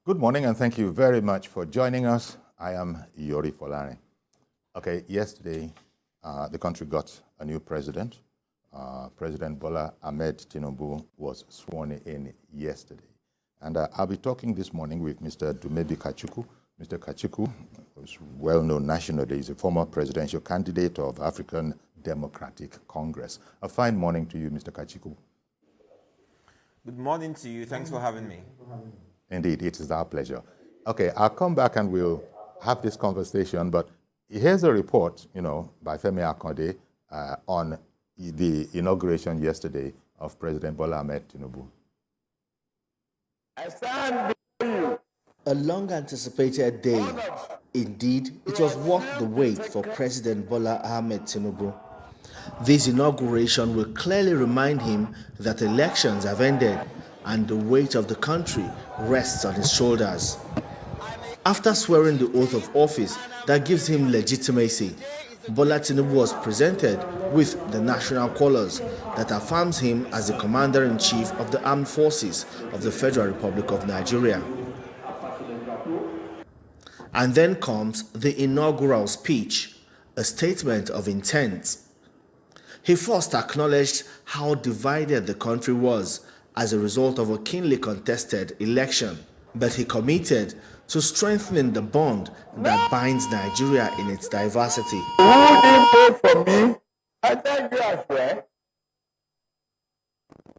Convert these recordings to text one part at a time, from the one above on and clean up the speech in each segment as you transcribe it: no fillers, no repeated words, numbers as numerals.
Good morning, and thank you very much for joining us. I am Yori Folarin. Okay, yesterday, the country got a new president. President Bola Ahmed Tinubu was sworn in yesterday. And I'll be talking this morning with Mr. Dumebi Kachikwu. Mr. Kachikwu is well known nationally. He's a former presidential candidate of African Democratic Congress. A fine morning to you, Mr. Kachikwu. Good morning to you. Thanks for having me. Indeed, it is our pleasure. Okay, I'll come back and we'll have this conversation, but here's a report, by Femi Akande on the inauguration yesterday of President Bola Ahmed Tinubu. I stand before you. A long-anticipated day. Indeed, it was worth the wait for President Bola Ahmed Tinubu. This inauguration will clearly remind him that elections have ended and the weight of the country rests on his shoulders. After swearing the oath of office that gives him legitimacy, Bola Tinubu was presented with the national colors that affirms him as the Commander-in-Chief of the Armed Forces of the Federal Republic of Nigeria. And then comes the inaugural speech, a statement of intent. He first acknowledged how divided the country was as a result of a keenly contested election, but he committed to strengthening the bond that binds Nigeria in its diversity. Who didn't vote for me? I thank you as well.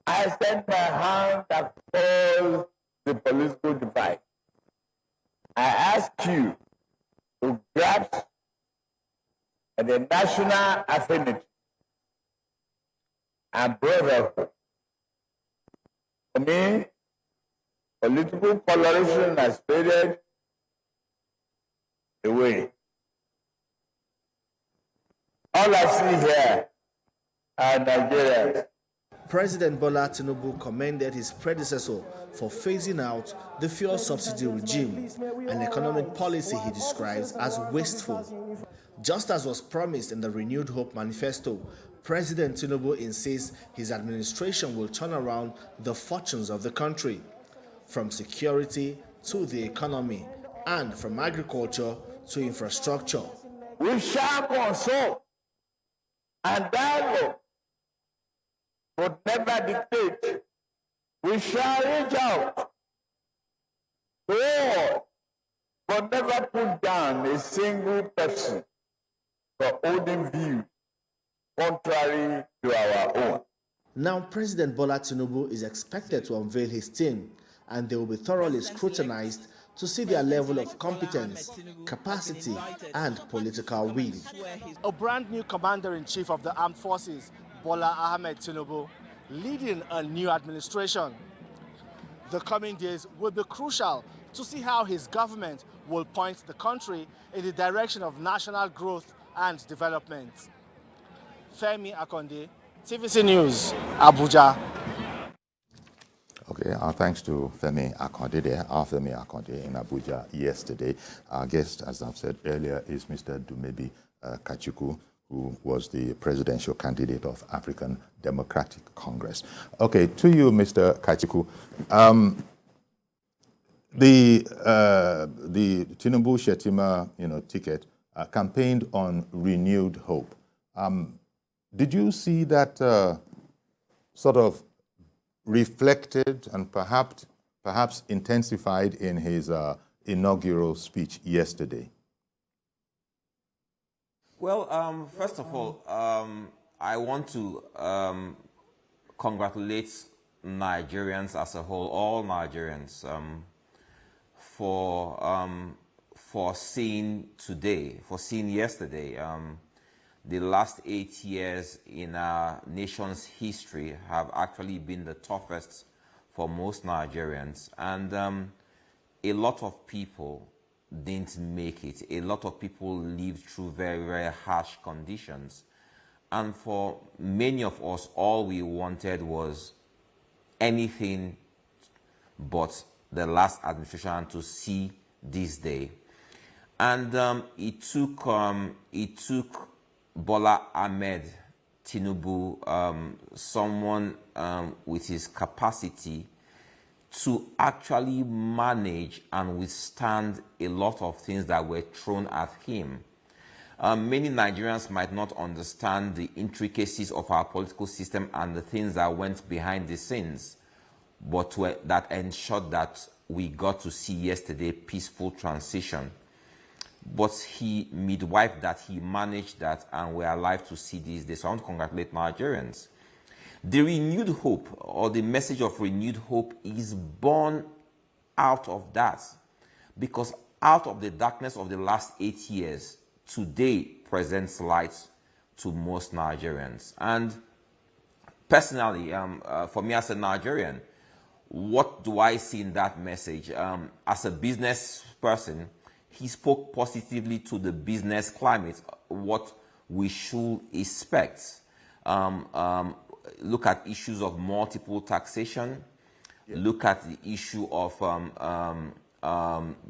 I sent my hand across the political divide. I ask you to grasp the national affinity and brotherhood. For me, political polarization has faded away. All I see here are Nigerians. President Bola Tinubu commended his predecessor for phasing out the fuel subsidy regime, an economic policy he describes as wasteful. Just as was promised in the Renewed Hope Manifesto, President Tinubu insists his administration will turn around the fortunes of the country, from security to the economy, and from agriculture to infrastructure. We shall consult and dialogue, but never dictate. We shall reach out to all, but never put down a single person for holding views contrary to our own. Now, President Bola Tinubu is expected to unveil his team, and they will be thoroughly scrutinized to see their level of competence, capacity, and political will. A brand new Commander-in-Chief of the Armed Forces, Bola Ahmed Tinubu, leading a new administration. The coming days will be crucial to see how his government will point the country in the direction of national growth and development. Femi Akande, TVC News, Abuja. Okay, our thanks to Femi Akande there, our Femi Akande in Abuja yesterday. Our guest, as I've said earlier, is Mr. Dumebi Kachikwu, who was the presidential candidate of African Democratic Congress. Okay, to you, Mr. Kachikwu. The Tinubu-Shettima, ticket campaigned on renewed hope. Did you see that sort of reflected and perhaps intensified in his inaugural speech yesterday? Well, first of all, I want to congratulate Nigerians as a whole, all Nigerians, for seeing yesterday. The last 8 years in our nation's history have actually been the toughest for most Nigerians. And a lot of people didn't make it. A lot of people lived through very, very harsh conditions. And for many of us, all we wanted was anything but the last administration to see this day. And it took Bola Ahmed Tinubu, someone with his capacity to actually manage and withstand a lot of things that were thrown at him. Many Nigerians might not understand the intricacies of our political system and the things that went behind the scenes, but that ensured that we got to see yesterday peaceful transition. But he midwifed that, he managed that, and we're alive to see these days. So I want to congratulate Nigerians. The renewed hope, or the message of renewed hope, is born out of that. Because out of the darkness of the last 8 years, today presents light to most Nigerians. And personally, for me as a Nigerian, what do I see in that message? As a business person, he spoke positively to the business climate, what we should expect. Look at issues of multiple taxation. Yeah. Look at the issue of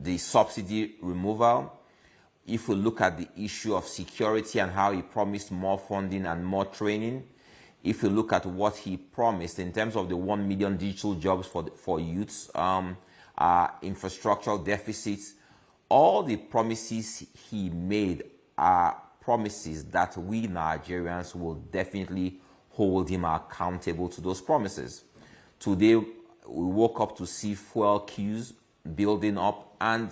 the subsidy removal. If we look at the issue of security and how he promised more funding and more training. If we look at what he promised in terms of the 1 million digital jobs for youths, infrastructural deficits, all the promises he made are promises that we Nigerians will definitely hold him accountable to those promises. Today, we woke up to see fuel queues building up, and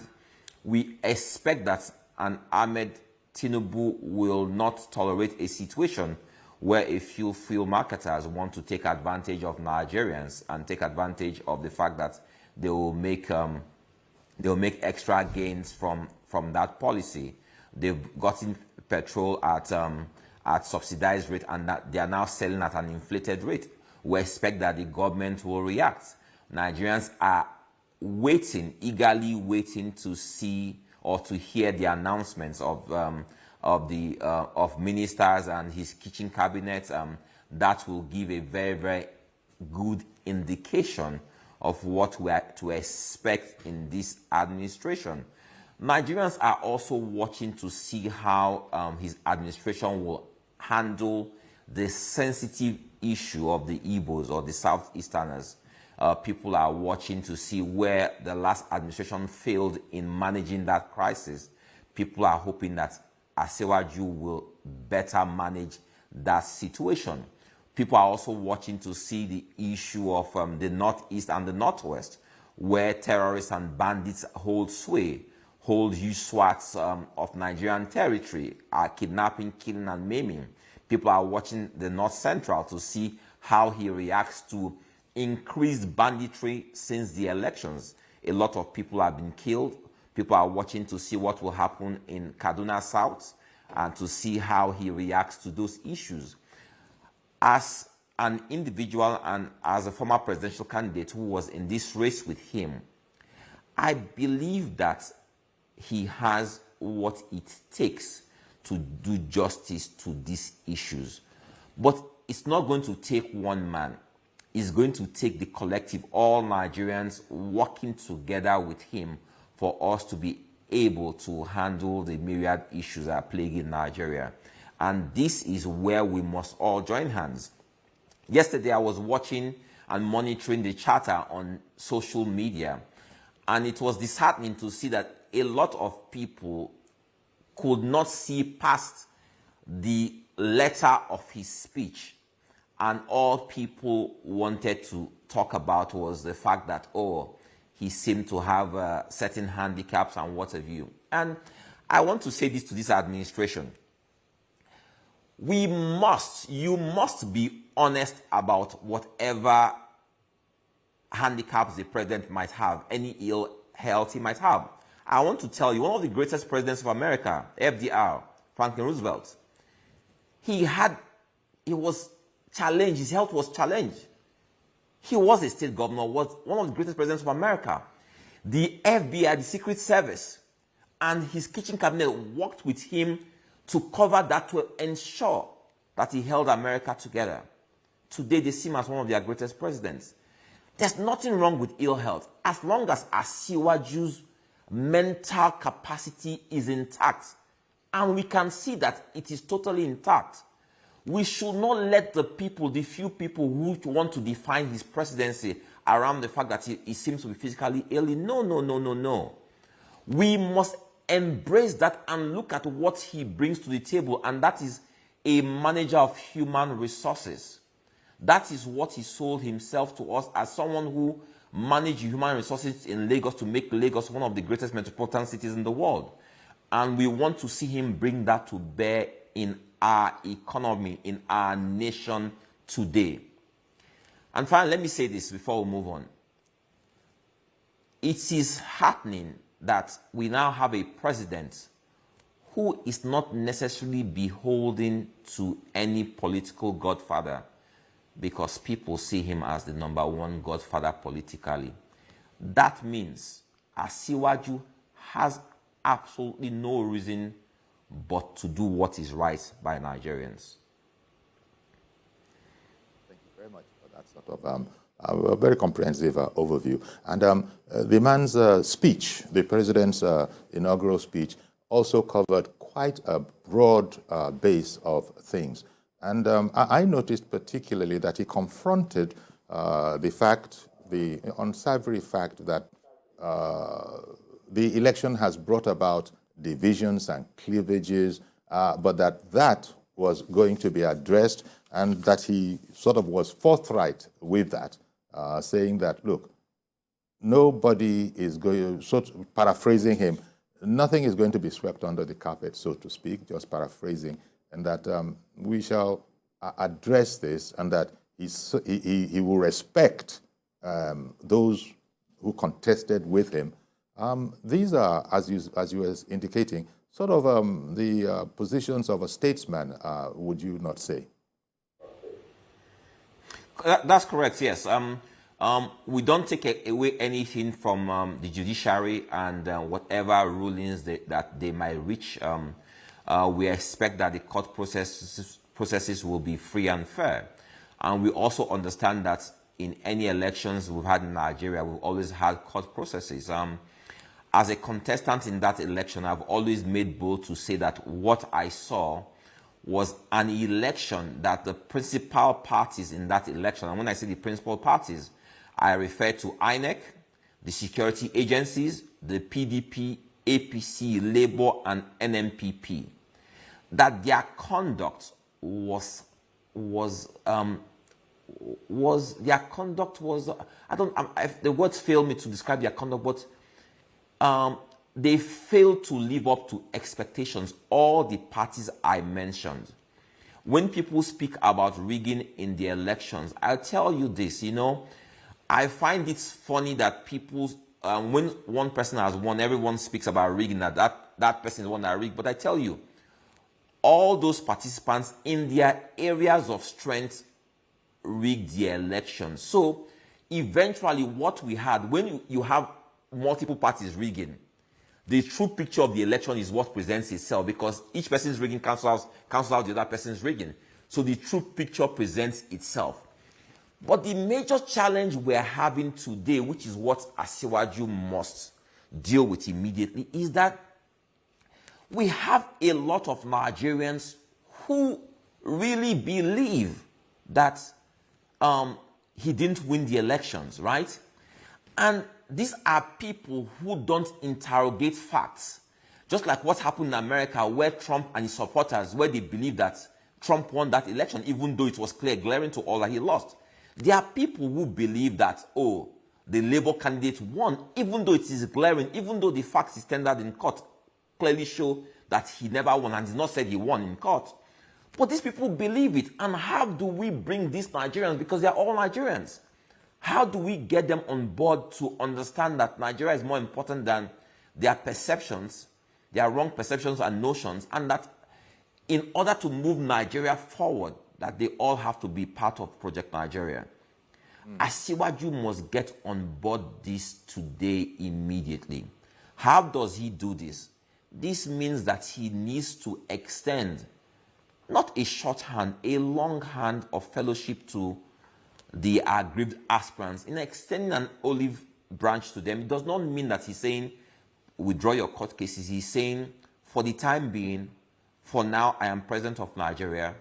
we expect that an Ahmed Tinubu will not tolerate a situation where a few fuel marketers want to take advantage of Nigerians and take advantage of the fact that they will make extra gains from that policy. They've gotten petrol at subsidized rate, and that they are now selling at an inflated rate. We expect that the government will react. Nigerians are eagerly waiting to see or to hear the announcements of ministers and his kitchen cabinet. That will give a very, very good indication of what we are to expect in this administration. Nigerians are also watching to see how his administration will handle the sensitive issue of the Igbos or the Southeasterners. People are watching to see where the last administration failed in managing that crisis. People are hoping that Asewaju will better manage that situation. People are also watching to see the issue of the Northeast and the Northwest, where terrorists and bandits hold sway, hold huge swaths of Nigerian territory, are kidnapping, killing, and maiming. People are watching the North Central to see how he reacts to increased banditry since the elections. A lot of people have been killed. People are watching to see what will happen in Kaduna South and to see how he reacts to those issues. As an individual and as a former presidential candidate who was in this race with him, I believe that he has what it takes to do justice to these issues. But it's not going to take one man. It's going to take the collective, all Nigerians working together with him for us to be able to handle the myriad issues that are plaguing Nigeria. And this is where we must all join hands. Yesterday, I was watching and monitoring the chatter on social media, and it was disheartening to see that a lot of people could not see past the letter of his speech, and all people wanted to talk about was the fact that, oh, he seemed to have certain handicaps and what have you. And I want to say this to this administration. You must be honest about whatever handicaps the president might have, any ill health he might have. I want to tell you, one of the greatest presidents of America, FDR, Franklin Roosevelt, he was challenged, his health was challenged. He was a state governor, was one of the greatest presidents of America. The FBI, the Secret Service, and his kitchen cabinet worked with him to cover that, to ensure that he held America together. Today, they see him as one of their greatest presidents. There's nothing wrong with ill health, as long as Asiwaju's mental capacity is intact. And we can see that it is totally intact. We should not let the few people who want to define his presidency around the fact that he seems to be physically ill. No, no, no, no, no. We must embrace that and look at what he brings to the table, and that is a manager of human resources. That is what he sold himself to us, as someone who managed human resources in Lagos to make Lagos one of the greatest metropolitan cities in the world. And we want to see him bring that to bear in our economy, in our nation today. And finally, let me say this before we move on. It is happening that we now have a president who is not necessarily beholden to any political godfather, because people see him as the number one godfather politically. That means Asiwaju has absolutely no reason but to do what is right by Nigerians. Thank you very much for that sort of a very comprehensive overview. And the man's speech, the president's inaugural speech, also covered quite a broad base of things. And I noticed particularly that he confronted the unsavory fact that the election has brought about divisions and cleavages, but that was going to be addressed, and that he sort of was forthright with that, saying that, look, nobody is going, sort of paraphrasing him, nothing is going to be swept under the carpet, so to speak, just paraphrasing, and that we shall address this, and that he will respect those who contested with him. These are, as you were indicating, sort of the positions of a statesman, would you not say? That's correct, yes. We don't take away anything from the judiciary and whatever rulings that they might reach. We expect that the court processes will be free and fair. And we also understand that in any elections we've had in Nigeria, we've always had court processes. As a contestant in that election, I've always made bold to say that what I saw was an election that the principal parties in that election, and when I say the principal parties, I refer to INEC, the security agencies, the PDP, APC, Labour, and NMPP, that their conduct was the words fail me to describe their conduct, but they failed to live up to expectations, all the parties I mentioned. When people speak about rigging in the elections, I'll tell you this, I find it funny that people, when one person has won, everyone speaks about rigging, that person is the one that rigged. But I tell you, all those participants in their areas of strength rigged the election. So eventually what we had, when you have multiple parties rigging, the true picture of the election is what presents itself, because each person's rigging cancels out the other person's rigging. So the true picture presents itself. But the major challenge we're having today, which is what Asiwaju must deal with immediately, is that we have a lot of Nigerians who really believe that he didn't win the elections, right? And these are people who don't interrogate facts. Just like what happened in America, where Trump and his supporters, where they believe that Trump won that election, even though it was clear, glaring to all that he lost. There are people who believe that, oh, the Labour candidate won, even though it is glaring, even though the facts is tendered in court clearly show that he never won, and he's not said he won in court. But these people believe it. And how do we bring these Nigerians, because they're all Nigerians, how do we get them on board to understand that Nigeria is more important than their perceptions, their wrong perceptions and notions, and that in order to move Nigeria forward, that they all have to be part of Project Nigeria? Asiwaju must get on board this today immediately. How does he do this? This means that he needs to extend not a shorthand, a long hand of fellowship to the aggrieved aspirants. In extending an olive branch to them, it does not mean that he's saying, withdraw your court cases. He's saying, for the time being, for now, I am president of Nigeria.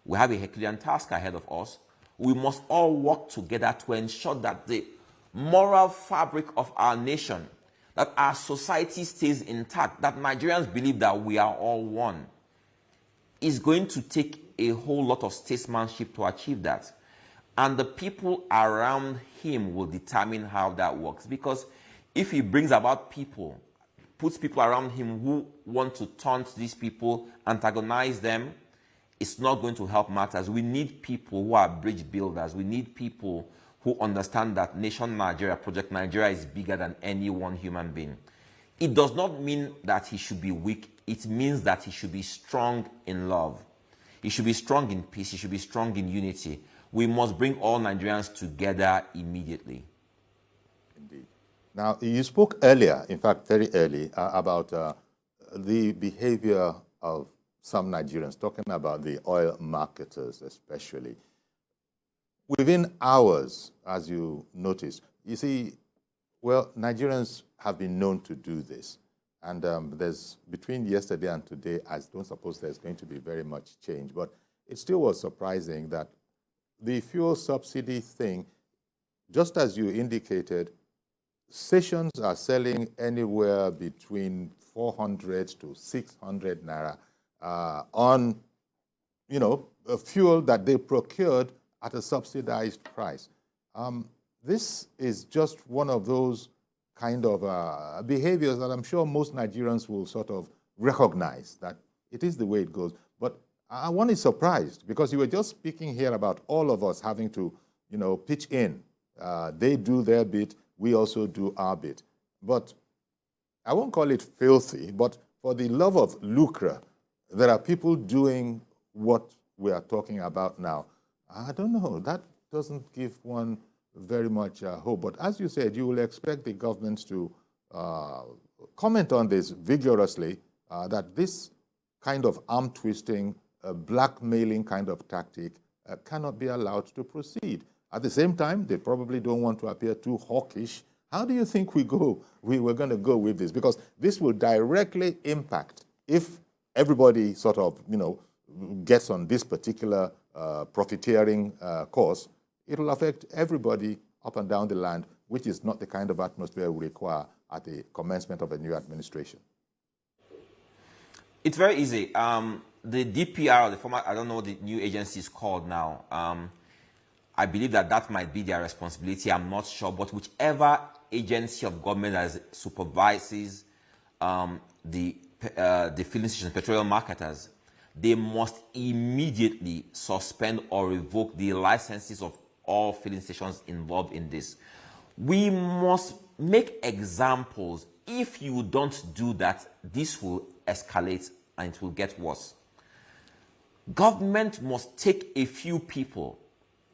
We have a Herculean task ahead of us, We must all work together to ensure that the moral fabric of our nation, that our society stays intact, that Nigerians believe that we are all one. It's going to take a whole lot of statesmanship to achieve that. And the people around him will determine how that works. Because if he brings about people, puts people around him who want to taunt these people, antagonize them, it's not going to help matters. We need people who are bridge builders. We need people who understand that Nation Nigeria, Project Nigeria, is bigger than any one human being. It does not mean that he should be weak. It means that he should be strong in love. He should be strong in peace. He should be strong in unity. We must bring all Nigerians together immediately. Indeed. Now, you spoke earlier, in fact, very early, about the behavior of some Nigerians, talking about the oil marketers especially. Within hours, as you noticed, you see, well, Nigerians have been known to do this. And there's, between yesterday and today, I don't suppose there's going to be very much change. But it still was surprising that the fuel subsidy thing, just as you indicated, stations are selling anywhere between 400 to 600 naira on, you know, a fuel that they procured at a subsidized price. This is just one of those kind of behaviors that I'm sure most Nigerians will sort of recognize that it is the way it goes. But one is surprised because you were just speaking here about all of us having to, you know, pitch in. They do their bit, we also do our bit. But I won't call it filthy, but for the love of lucre, there are people doing what we are talking about now. I don't know, that doesn't give one very much hope. But as you said, you will expect the government to comment on this vigorously, that this kind of arm-twisting, blackmailing kind of tactic cannot be allowed to proceed. At the same time, they probably don't want to appear too hawkish. How do you think we're going to go with this? Because this will directly impact, if everybody sort of, you know, gets on this particular profiteering course, it will affect everybody up and down the land, which is not the kind of atmosphere we require at the commencement of a new administration. It's very easy. The DPR, the former, I don't know what the new agency is called now. I believe that that might be their responsibility. I'm not sure. But whichever agency of government that supervises the filling stations, petroleum marketers, they must immediately suspend or revoke the licenses of all filling stations involved in this. We must make examples. If you don't do that, this will escalate and it will get worse. Government must take a few people,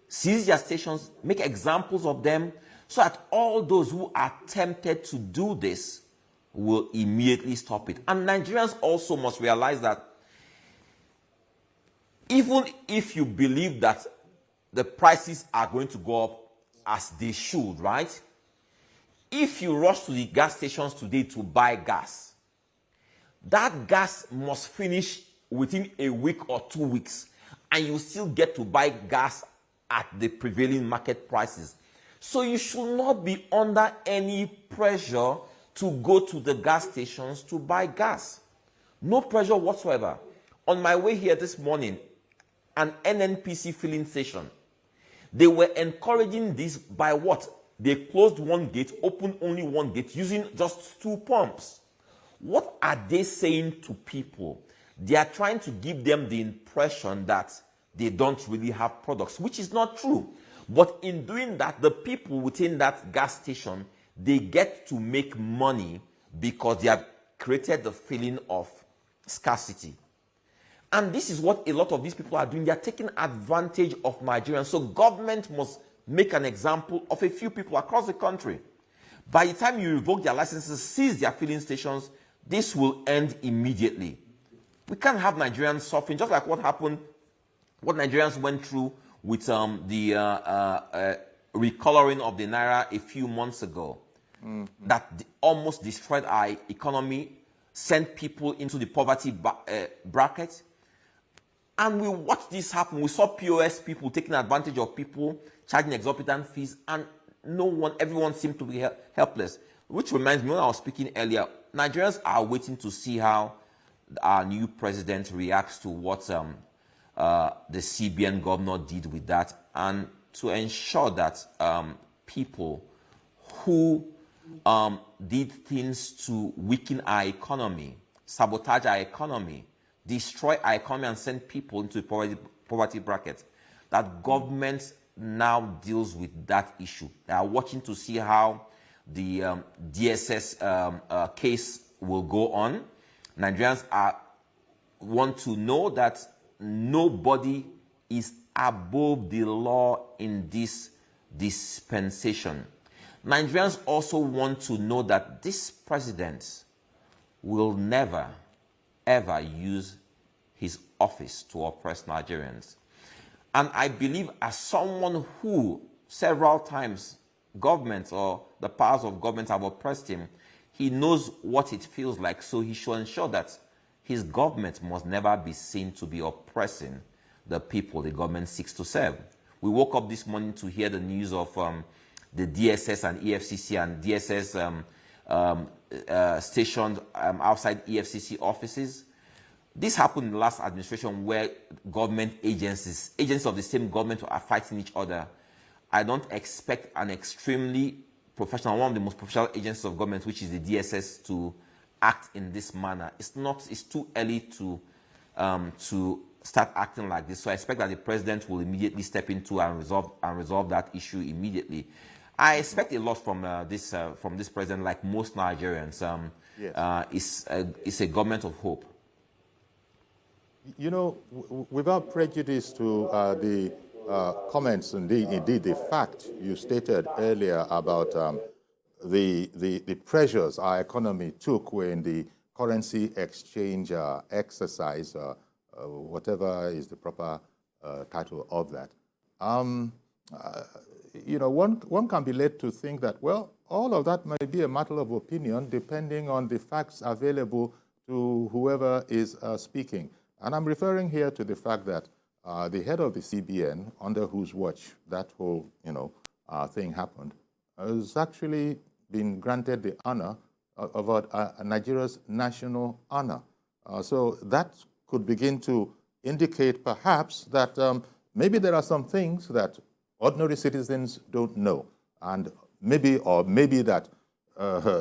seize their stations, make examples of them, so that all those who are tempted to do this will immediately stop it. And Nigerians also must realize that even if you believe that the prices are going to go up as they should, right? If you rush to the gas stations today to buy gas, that gas must finish within a week or 2 weeks, and you still get to buy gas at the prevailing market prices. So you should not be under any pressure to go to the gas stations to buy gas. No pressure whatsoever. On my way here this morning, an NNPC filling station, they were encouraging this by what? They closed one gate, opened only one gate, using just 2 pumps. What are they saying to people? They are trying to give them the impression that they don't really have products, which is not true. But in doing that, the people within that gas station, they get to make money because they have created the feeling of scarcity. And this is what a lot of these people are doing. They are taking advantage of Nigerians. So government must make an example of a few people across the country. By the time you revoke their licenses, seize their filling stations, this will end immediately. We can't have Nigerians suffering, just like what happened, what Nigerians went through with the recoloring of the Naira a few months ago. That almost destroyed our economy, sent people into the poverty bracket. And we watched this happen. We saw POS people taking advantage of people, charging exorbitant fees, and everyone seemed to be helpless. Which reminds me, when I was speaking earlier, Nigerians are waiting to see how our new president reacts to what the CBN governor did with that, and to ensure that people who did things to weaken our economy, sabotage our economy, destroy our economy, and send people into the poverty bracket, that government now deals with that issue. They are watching to see how the DSS case will go on. Nigerians want to know that nobody is above the law in this dispensation. Nigerians also want to know that this president will never, ever use his office to oppress Nigerians. And I believe, as someone who several times government or the powers of government have oppressed him, he knows what it feels like, so he should ensure that his government must never be seen to be oppressing the people the government seeks to serve. We woke up this morning to hear the news of the DSS and EFCC and DSS stationed outside EFCC offices. This happened in the last administration, where government agencies of the same government are fighting each other. I don't expect an extremely professional, one of the most professional agencies of government, which is the DSS, to act in this manner. It's too early to start acting like this. So I expect that the president will immediately step into and resolve that issue immediately. I expect a lot from this president, like most Nigerians. Yes. It's a government of hope. You know, without prejudice to the comments, indeed the fact you stated earlier about the pressures our economy took when the currency exchange exercise, whatever is the proper title of that, you know, one can be led to think that, well, all of that may be a matter of opinion depending on the facts available to whoever is speaking. And I'm referring here to the fact that the head of the CBN, under whose watch that whole, thing happened, has actually been granted the honor of Nigeria's national honor. So that could begin to indicate perhaps that maybe there are some things that ordinary citizens don't know, and maybe that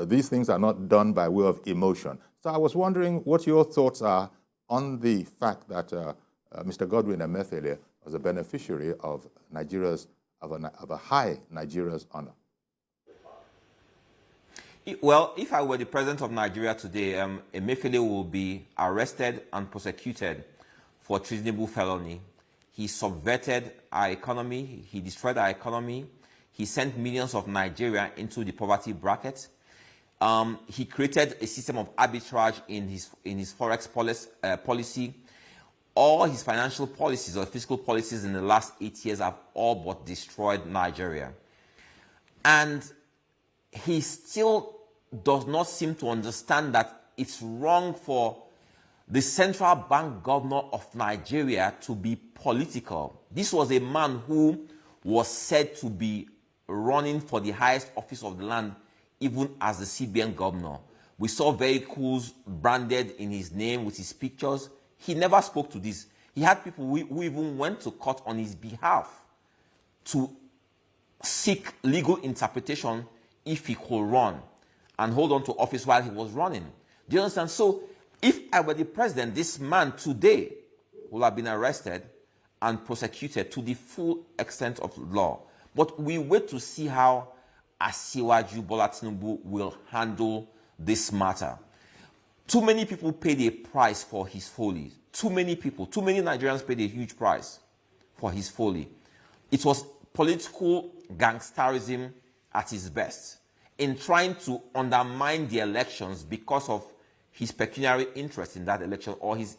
these things are not done by way of emotion. So I was wondering what your thoughts are on the fact that Mr. Godwin Emefiele was a beneficiary of a high Nigeria's honor. Well, if I were the president of Nigeria today, Emefiele will be arrested and prosecuted for treasonable felony. He subverted our economy. He destroyed our economy. He sent millions of Nigerians into the poverty bracket. He created a system of arbitrage in his forex policy. All his financial policies or fiscal policies in the last 8 years have all but destroyed Nigeria. And he still does not seem to understand that it's wrong for the central bank governor of Nigeria to be political. This was a man who was said to be running for the highest office of the land, even as the CBN governor. We saw vehicles branded in his name with his pictures. He never spoke to this. He had people who even went to court on his behalf to seek legal interpretation if he could run and hold on to office while he was running. Do you understand? So if I were the president, this man today would have been arrested and prosecuted to the full extent of law. But we wait to see how Asiwaju Bola Tinubu will handle this matter. Too many people paid a price for his folly. Too many Nigerians paid a huge price for his folly. It was political gangsterism at its best in trying to undermine the elections because of his pecuniary interest in that election, or his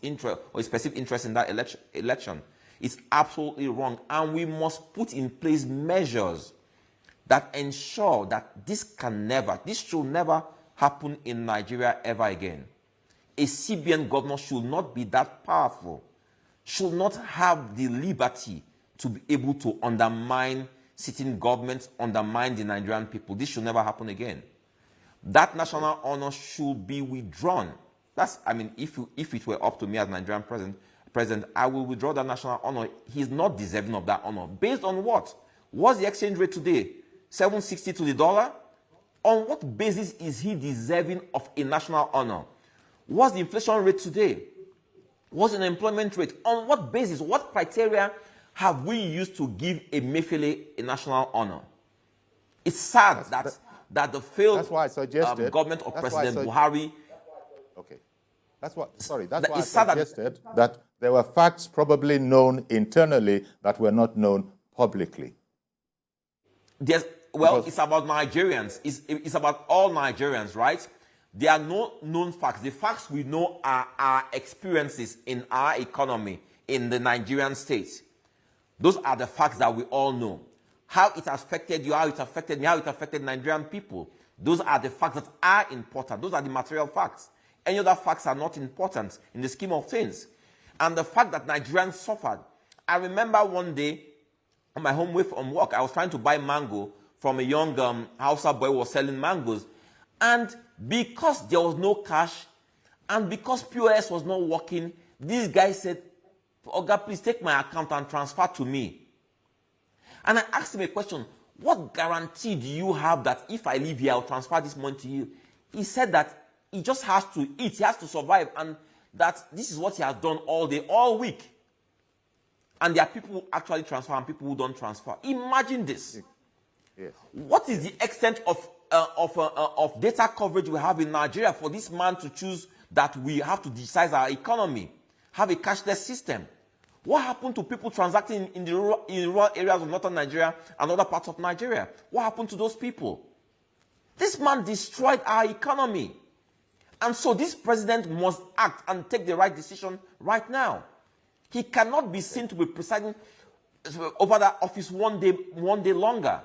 specific interest in that election. It's absolutely wrong, and we must put in place measures that ensure that this should never happen in Nigeria ever again. A CBN governor should not be that powerful should not have the liberty to be able to undermine sitting governments, undermine the Nigerian people. This should never happen again. That national honor should be withdrawn. That's, I mean, if it were up to me as Nigerian president, I will withdraw that national honor. He's not deserving of that honor. Based on what? What's the exchange rate today? 760 to the dollar? On what basis is he deserving of a national honor? What's the inflation rate today? What's the unemployment rate? On what basis? What criteria have we used to give Emefiele a national honor? It's sad that the failed government of President Buhari. Okay. That's why I suggested that there were facts probably known internally that were not known publicly. It's about Nigerians. It's about all Nigerians, right? There are no known facts. The facts we know are our experiences in our economy in the Nigerian state. Those are the facts that we all know. How it affected you, how it affected me, how it affected Nigerian people. Those are the facts that are important. Those are the material facts. Any other facts are not important in the scheme of things. And the fact that Nigerians suffered. I remember one day on my home way from work, I was trying to buy mango from a young Hausa boy who was selling mangoes. And because there was no cash and because POS was not working, this guy said, Oga, please take my account and transfer to me. And I asked him a question, what guarantee do you have that if I leave here, I'll transfer this money to you? He said that he just has to eat, he has to survive, and that this is what he has done all day, all week. And there are people who actually transfer and people who don't transfer. Imagine this. Yes. What is the extent of data coverage we have in Nigeria for this man to choose that we have to digitize our economy, have a cashless system? What happened to people transacting in the rural areas of northern Nigeria and other parts of Nigeria? What happened to those people? This man destroyed our economy. And so this president must act and take the right decision right now. He cannot be seen to be presiding over that office one day longer.